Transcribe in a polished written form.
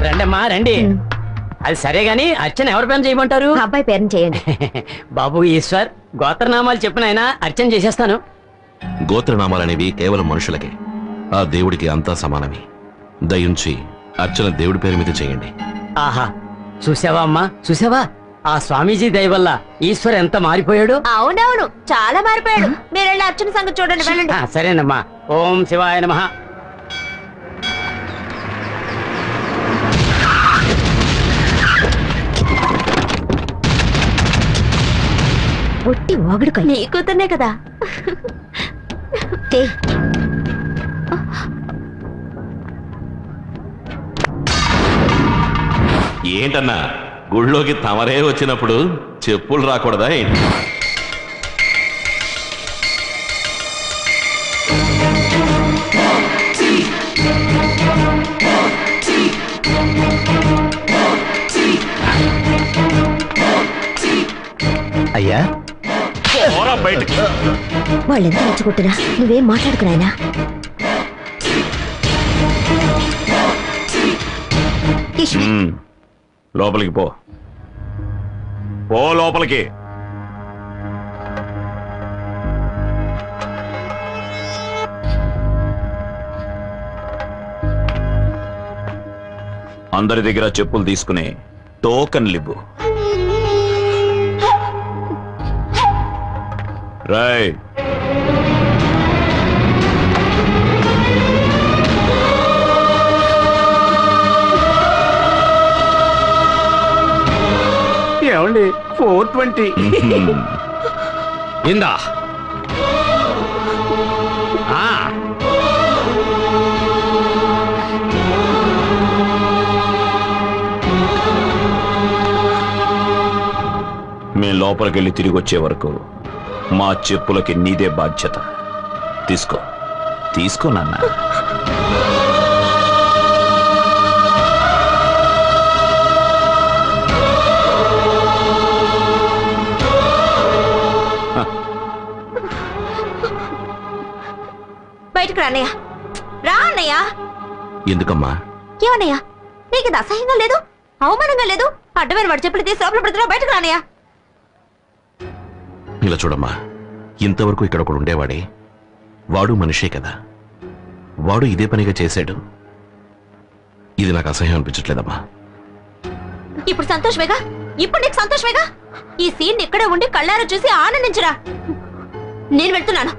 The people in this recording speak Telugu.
రండమ్మా రండి. అది సరే గాని అర్చన ఎవరి పేరు చేయమంటారు? అబ్బాయి పేరుని చేయండి. బాబు ఈశ్వర్, గోత్రనామాలు చెప్పిన ఆయన అర్చన చేసేస్తాను. గోత్రనామాలనేవి కేవలం మనుషులకే, ఆ దేవుడికి అంతా సమానమే. దయించి అర్చన దేవుడి పేరు మీద చేయండి. ఆహా, చూసావా అమ్మా, చూసావా? ఆ స్వామీజీ దయ వల్ల ఈశ్వర్ ఎంత మారిపోయాడు. అవునవును, చాలా మారిపోయాడు. మీరు వెళ్ళి అర్చన సంగతి చూడండి, వెళ్ళండి. సరేనమ్మా. ఓం శివాయ నమః. ఒట్టి వాగుడు నీ కూతుర్నే కదా. ఏంటన్నా, గుళ్ళోకి తమరే వచ్చినప్పుడు చెప్పులు రాకూడదా ఏంటి? అయ్యా, వాళ్ళెంత రెచ్చగొట్టినా నువ్వేం మాట్లాడుకున్నాయనా? లోపలికి పో, పో లోపలికి. అందరి దగ్గర చెప్పులు తీసుకుని టోకన్లు ఇవ్వు. రాయ్. ఏమండి 420 ఇందా. మేం లోపలికెళ్ళి తిరిగి వచ్చే వరకు మా చెప్పులకి నీదే బాధ్యత. తీసుకో, తీసుకో నాన్న. బయటకు రాన్నయ్య, రా అన్నయ్య. ఎందుకమ్మా? ఏమన్నయ్యా, నీకు ఇది అసహ్యంగా లేదు, అవమానంగా లేదు? అడ్డమైన వాడు చెప్పులు తీసి లోపల పెడుతున్నావు, బయటకు రాన్నయ్య. ఇలా చూడమ్మా, ఇంతవరకు ఇక్కడ ఒకడు ఉండేవాడే, వాడు మనిషే కదా, వాడు ఇదే పనిగా చేశాడు. ఇది నాకు అసహ్యం అనిపించట్లేదమ్మా. ఇప్పుడు సంతోషమేగా, ఇప్పుడు నీకు సంతోషమేగా. ఈ సీన్ ఇక్కడే ఉండి కళ్ళారా చూసి ఆనందించరా. నేను వెళ్తున్నాను.